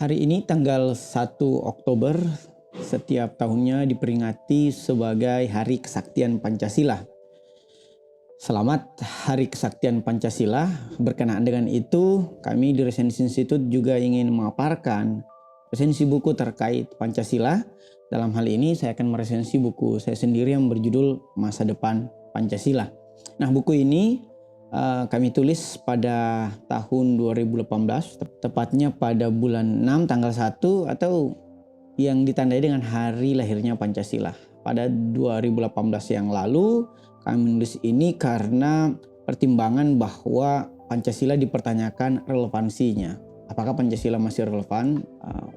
Hari ini tanggal 1 Oktober setiap tahunnya diperingati sebagai Hari Kesaktian Pancasila. Selamat Hari Kesaktian Pancasila. Berkenaan dengan itu, kami di Resensi Institute juga ingin memaparkan resensi buku terkait Pancasila. Dalam hal ini saya akan meresensi buku saya sendiri yang berjudul Masa Depan Pancasila. Nah, buku ini kami tulis pada tahun 2018, tepatnya pada bulan 6 tanggal 1 atau yang ditandai dengan hari lahirnya Pancasila. Pada 2018 yang lalu kami menulis ini karena pertimbangan bahwa Pancasila dipertanyakan relevansinya. Apakah Pancasila masih relevan?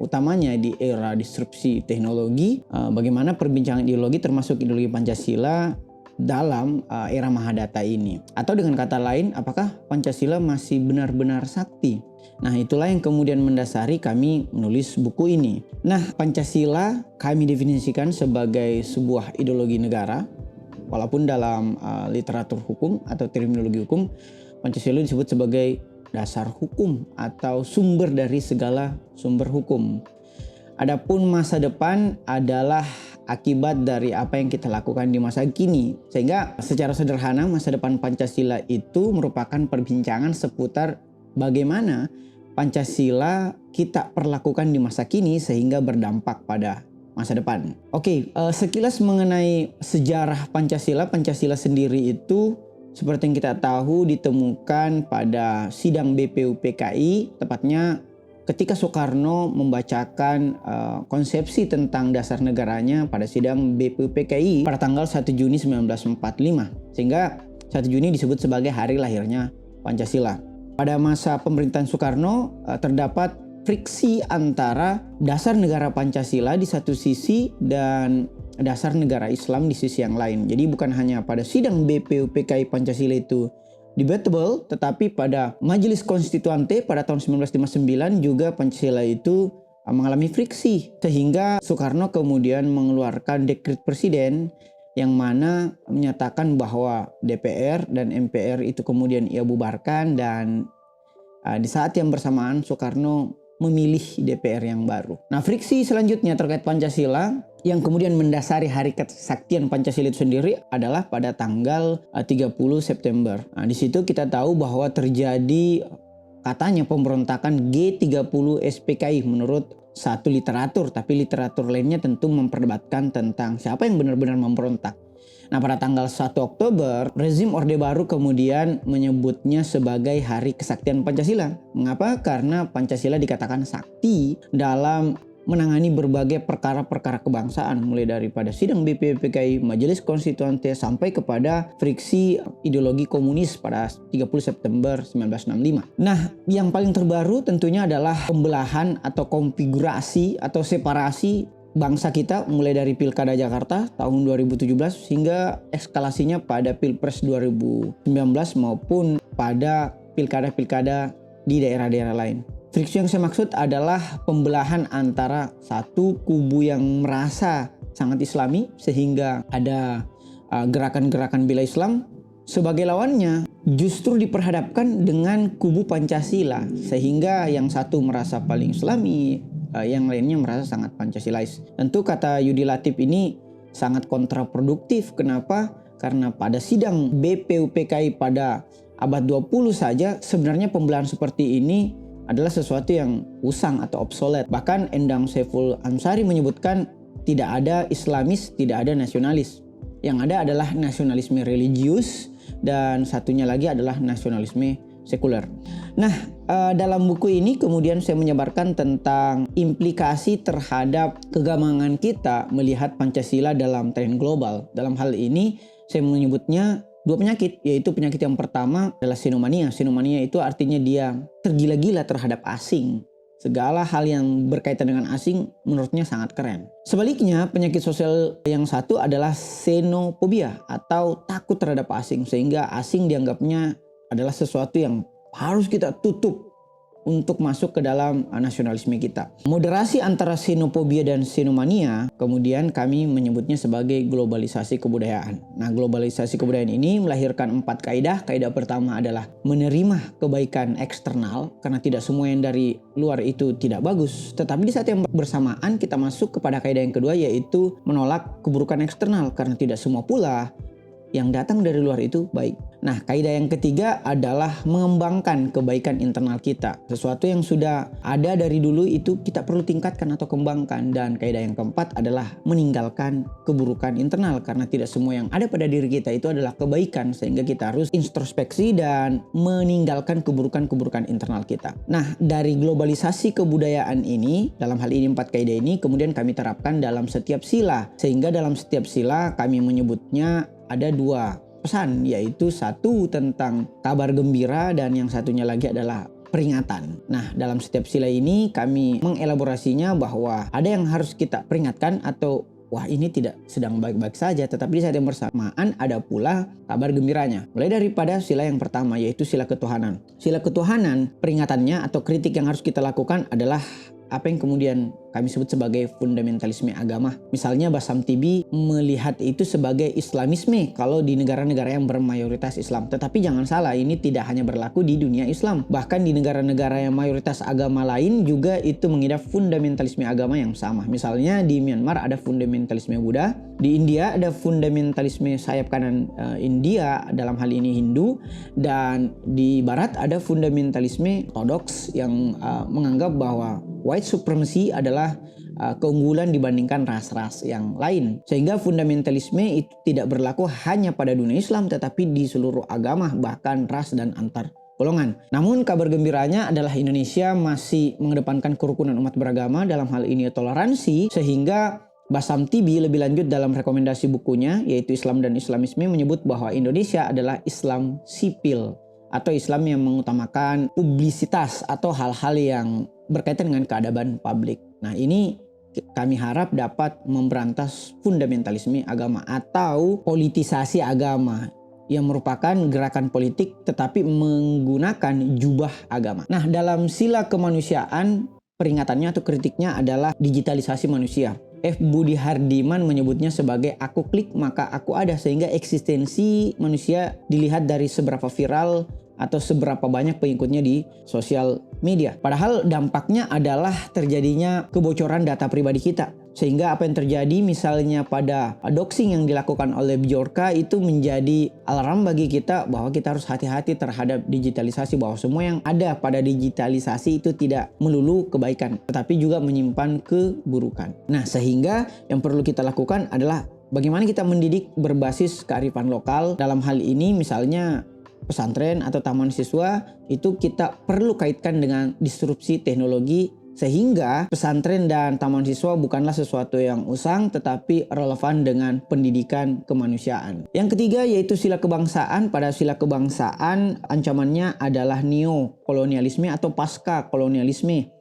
Utamanya di era disrupsi teknologi, bagaimana perbincangan ideologi termasuk ideologi Pancasila dalam era Mahadata ini. Atau dengan kata lain, apakah Pancasila masih benar-benar sakti? Nah, itulah yang kemudian mendasari kami menulis buku ini. Nah, Pancasila kami definisikan sebagai sebuah ideologi negara. Walaupun dalam literatur hukum atau terminologi hukum, Pancasila disebut sebagai dasar hukum atau sumber dari segala sumber hukum. Adapun masa depan adalah akibat dari apa yang kita lakukan di masa kini. Sehingga secara sederhana masa depan Pancasila itu merupakan perbincangan seputar bagaimana Pancasila kita perlakukan di masa kini sehingga berdampak pada masa depan. Oke, sekilas mengenai sejarah Pancasila. Pancasila sendiri itu seperti yang kita tahu ditemukan pada sidang BPUPKI, tepatnya ketika Soekarno membacakan konsepsi tentang dasar negaranya pada sidang BPUPKI pada tanggal 1 Juni 1945. Sehingga 1 Juni disebut sebagai hari lahirnya Pancasila. Pada masa pemerintahan Soekarno terdapat friksi antara dasar negara Pancasila di satu sisi dan dasar negara Islam di sisi yang lain. Jadi bukan hanya pada sidang BPUPKI Pancasila itu debatable, tetapi pada Majelis Konstituante pada tahun 1959 juga Pancasila itu mengalami friksi. Sehingga Soekarno kemudian mengeluarkan dekret presiden yang mana menyatakan bahwa DPR dan MPR itu kemudian ia bubarkan, dan di saat yang bersamaan Soekarno memilih DPR yang baru. Nah, friksi selanjutnya terkait Pancasila yang kemudian mendasari Hari Kesaktian Pancasila itu sendiri adalah pada tanggal 30 September. Nah, di situ kita tahu bahwa terjadi katanya pemberontakan G30 SPKI menurut satu literatur, tapi literatur lainnya tentu memperdebatkan tentang siapa yang benar-benar memberontak. Nah, pada tanggal 1 Oktober, rezim Orde Baru kemudian menyebutnya sebagai Hari Kesaktian Pancasila. Mengapa? Karena Pancasila dikatakan sakti dalam menangani berbagai perkara-perkara kebangsaan, mulai daripada sidang BPUPKI, Majelis Konstituante, sampai kepada friksi ideologi komunis pada 30 September 1965. Nah, yang paling terbaru tentunya adalah pembelahan atau konfigurasi atau separasi bangsa kita mulai dari Pilkada Jakarta tahun 2017 hingga eskalasinya pada Pilpres 2019 maupun pada pilkada-pilkada di daerah-daerah lain. Friksi yang saya maksud adalah pembelahan antara satu kubu yang merasa sangat Islami sehingga ada gerakan-gerakan bela Islam, sebagai lawannya justru diperhadapkan dengan kubu Pancasila sehingga yang satu merasa paling Islami, yang lainnya merasa sangat Pancasilais. Tentu kata Yudi Latif ini sangat kontraproduktif. Kenapa? Karena pada sidang BPUPKI pada abad 20 saja sebenarnya pembelahan seperti ini adalah sesuatu yang usang atau obsolete. Bahkan Endang Saiful Ansari menyebutkan tidak ada Islamis, tidak ada nasionalis. Yang ada adalah nasionalisme religius dan satunya lagi adalah nasionalisme sekuler. Nah, dalam buku ini kemudian saya menyebarkan tentang implikasi terhadap kegamangan kita melihat Pancasila dalam tren global. Dalam hal ini saya menyebutnya dua penyakit, yaitu penyakit yang pertama adalah xenomania. Xenomania itu artinya dia tergila-gila terhadap asing. Segala hal yang berkaitan dengan asing menurutnya sangat keren. Sebaliknya, penyakit sosial yang satu adalah xenofobia atau takut terhadap asing. Sehingga asing dianggapnya adalah sesuatu yang harus kita tutup. untuk masuk ke dalam nasionalisme kita. Moderasi antara xenofobia dan xenomania, kemudian kami menyebutnya sebagai globalisasi kebudayaan. Nah, globalisasi kebudayaan ini melahirkan 4 kaidah. Kaidah pertama adalah menerima kebaikan eksternal, karena tidak semua yang dari luar itu tidak bagus. Tetapi di saat yang bersamaan kita masuk kepada kaidah yang kedua, yaitu menolak keburukan eksternal, karena tidak semua pula yang datang dari luar itu baik. Nah, kaidah yang ketiga adalah mengembangkan kebaikan internal kita. Sesuatu yang sudah ada dari dulu itu kita perlu tingkatkan atau kembangkan. Dan kaidah yang keempat adalah meninggalkan keburukan internal, karena tidak semua yang ada pada diri kita itu adalah kebaikan, sehingga kita harus introspeksi dan meninggalkan keburukan-keburukan internal kita. Nah, dari globalisasi kebudayaan ini, dalam hal ini 4 kaidah ini kemudian kami terapkan dalam setiap sila, sehingga dalam setiap sila kami menyebutnya ada 2 pesan, yaitu satu tentang kabar gembira dan yang satunya lagi adalah peringatan. Nah, dalam setiap sila ini kami mengelaborasinya bahwa ada yang harus kita peringatkan atau wah ini tidak sedang baik-baik saja, tetapi di saat yang bersamaan ada pula kabar gembiranya. Mulai daripada sila yang pertama, yaitu sila ketuhanan. Sila ketuhanan, peringatannya atau kritik yang harus kita lakukan adalah apa yang kemudian kami sebut sebagai fundamentalisme agama. Misalnya Bassam Tibi melihat itu sebagai Islamisme kalau di negara-negara yang bermayoritas Islam. Tetapi jangan salah, ini tidak hanya berlaku di dunia Islam. Bahkan di negara-negara yang mayoritas agama lain juga itu mengidap fundamentalisme agama yang sama. Misalnya di Myanmar ada fundamentalisme Buddha, di India ada fundamentalisme sayap kanan India, dalam hal ini Hindu, dan di Barat ada fundamentalisme ortodoks yang menganggap bahwa white supremacy adalah keunggulan dibandingkan ras-ras yang lain. Sehingga fundamentalisme itu tidak berlaku hanya pada dunia Islam, tetapi di seluruh agama, bahkan ras dan antar golongan. Namun kabar gembiranya adalah Indonesia masih mengedepankan kerukunan umat beragama, dalam hal ini toleransi, sehingga Bassam Tibi lebih lanjut dalam rekomendasi bukunya, yaitu Islam dan Islamisme, menyebut bahwa Indonesia adalah Islam sipil atau Islam yang mengutamakan publisitas atau hal-hal yang berkaitan dengan keadaban publik. Nah, ini kami harap dapat memberantas fundamentalisme agama atau politisasi agama yang merupakan gerakan politik tetapi menggunakan jubah agama. Nah, dalam sila kemanusiaan, peringatannya atau kritiknya adalah digitalisasi manusia. F. Budi Hardiman menyebutnya sebagai aku klik maka aku ada, sehingga eksistensi manusia dilihat dari seberapa viral atau seberapa banyak pengikutnya di sosial media. Padahal dampaknya adalah terjadinya kebocoran data pribadi kita. Sehingga apa yang terjadi misalnya pada doxing yang dilakukan oleh Bjorka itu menjadi alarm bagi kita bahwa kita harus hati-hati terhadap digitalisasi, bahwa semua yang ada pada digitalisasi itu tidak melulu kebaikan, tetapi juga menyimpan keburukan. Nah, sehingga yang perlu kita lakukan adalah bagaimana kita mendidik berbasis kearifan lokal. Dalam hal ini misalnya pesantren atau taman siswa itu kita perlu kaitkan dengan disrupsi teknologi, sehingga pesantren dan taman siswa bukanlah sesuatu yang usang tetapi relevan dengan pendidikan kemanusiaan. Yang ketiga yaitu sila kebangsaan. Pada sila kebangsaan ancamannya adalah neo-kolonialisme atau pasca kolonialisme.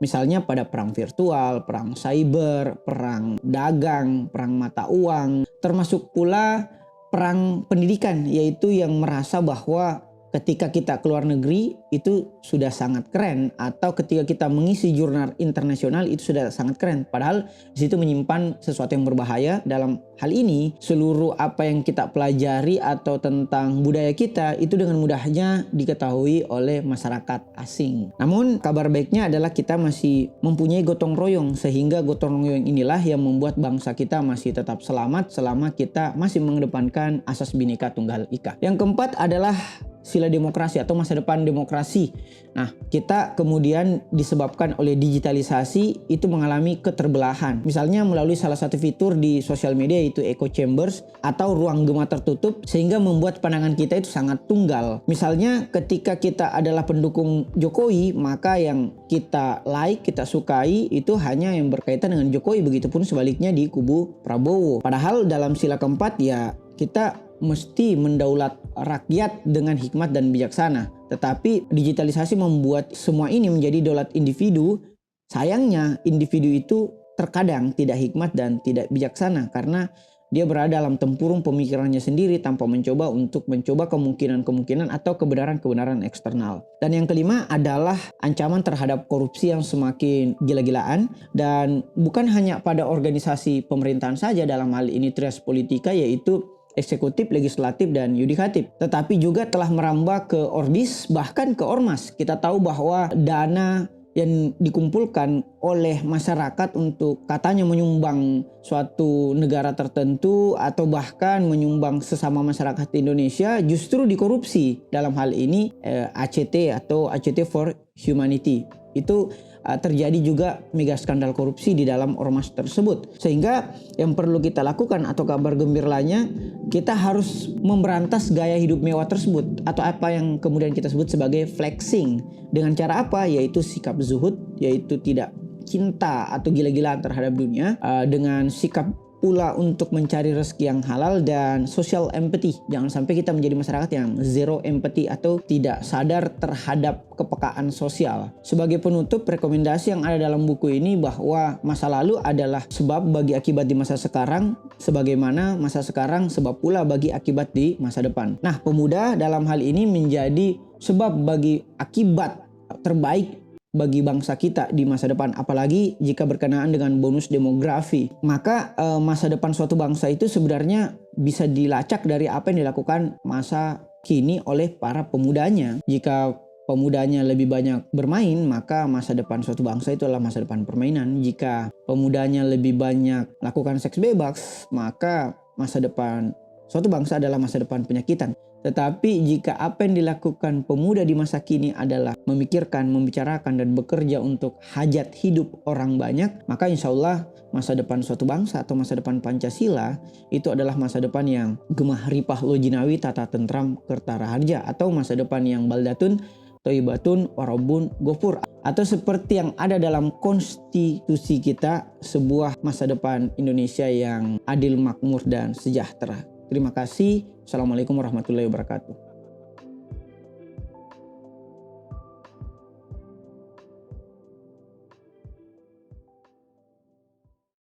Misalnya pada perang virtual, perang cyber, perang dagang, perang mata uang, termasuk pula perang pendidikan, yaitu yang merasa bahwa ketika kita keluar negeri itu sudah sangat keren, atau ketika kita mengisi jurnal internasional itu sudah sangat keren. Padahal di situ menyimpan sesuatu yang berbahaya. Dalam hal ini seluruh apa yang kita pelajari atau tentang budaya kita itu dengan mudahnya diketahui oleh masyarakat asing. Namun kabar baiknya adalah kita masih mempunyai gotong royong, sehingga gotong royong inilah yang membuat bangsa kita masih tetap selamat selama kita masih mengedepankan asas Bhinneka Tunggal Ika. Yang keempat adalah sila demokrasi atau masa depan demokrasi. Nah, kita kemudian disebabkan oleh digitalisasi itu mengalami keterbelahan. Misalnya melalui salah satu fitur di sosial media yaitu echo chambers atau ruang gema tertutup, sehingga membuat pandangan kita itu sangat tunggal. Misalnya ketika kita adalah pendukung Jokowi, maka yang kita like, kita sukai itu hanya yang berkaitan dengan Jokowi. Begitupun sebaliknya di kubu Prabowo. Padahal dalam sila keempat ya kita mesti mendaulat rakyat dengan hikmat dan bijaksana. Tetapi digitalisasi membuat semua ini menjadi daulat individu. Sayangnya individu itu terkadang tidak hikmat dan tidak bijaksana, karena Dia berada dalam tempurung pemikirannya sendiri tanpa mencoba kemungkinan-kemungkinan atau kebenaran-kebenaran eksternal. Dan yang kelima adalah ancaman terhadap korupsi yang semakin gila-gilaan, dan bukan hanya pada organisasi pemerintahan saja, dalam hal ini trias politika yaitu eksekutif, legislatif, dan yudikatif, tetapi juga telah merambah ke orbis, bahkan ke ormas. Kita tahu bahwa dana yang dikumpulkan oleh masyarakat untuk katanya menyumbang suatu negara tertentu atau bahkan menyumbang sesama masyarakat Indonesia justru dikorupsi. Dalam hal ini ACT atau ACT for Humanity. Itu terjadi juga mega skandal korupsi di dalam ormas tersebut. Sehingga yang perlu kita lakukan atau kabar gembiranya, kita harus memberantas gaya hidup mewah tersebut atau apa yang kemudian kita sebut sebagai flexing. Dengan cara apa? Yaitu sikap zuhud, yaitu tidak cinta atau gila-gilaan terhadap dunia, dengan sikap pula untuk mencari rezeki yang halal, dan social empathy. Jangan sampai kita menjadi masyarakat yang zero empathy atau tidak sadar terhadap kepekaan sosial. Sebagai penutup, rekomendasi yang ada dalam buku ini bahwa masa lalu adalah sebab bagi akibat di masa sekarang, sebagaimana masa sekarang sebab pula bagi akibat di masa depan. Nah, pemuda dalam hal ini menjadi sebab bagi akibat terbaik bagi bangsa kita di masa depan, apalagi jika berkenaan dengan bonus demografi. Maka masa depan suatu bangsa itu sebenarnya bisa dilacak dari apa yang dilakukan masa kini oleh para pemudanya. Jika pemudanya lebih banyak bermain, maka masa depan suatu bangsa itu adalah masa depan permainan. Jika pemudanya lebih banyak lakukan seks bebas, maka masa depan suatu bangsa adalah masa depan penyakitan. Tetapi jika apa yang dilakukan pemuda di masa kini adalah memikirkan, membicarakan, dan bekerja untuk hajat hidup orang banyak, maka insya Allah masa depan suatu bangsa atau masa depan Pancasila itu adalah masa depan yang gemah ripah lojinawi tata tentram kertara harja, atau masa depan yang baldatun toibatun warobun gofur, atau seperti yang ada dalam konstitusi kita, sebuah masa depan Indonesia yang adil, makmur, dan sejahtera. Terima kasih. Assalamualaikum warahmatullahi wabarakatuh.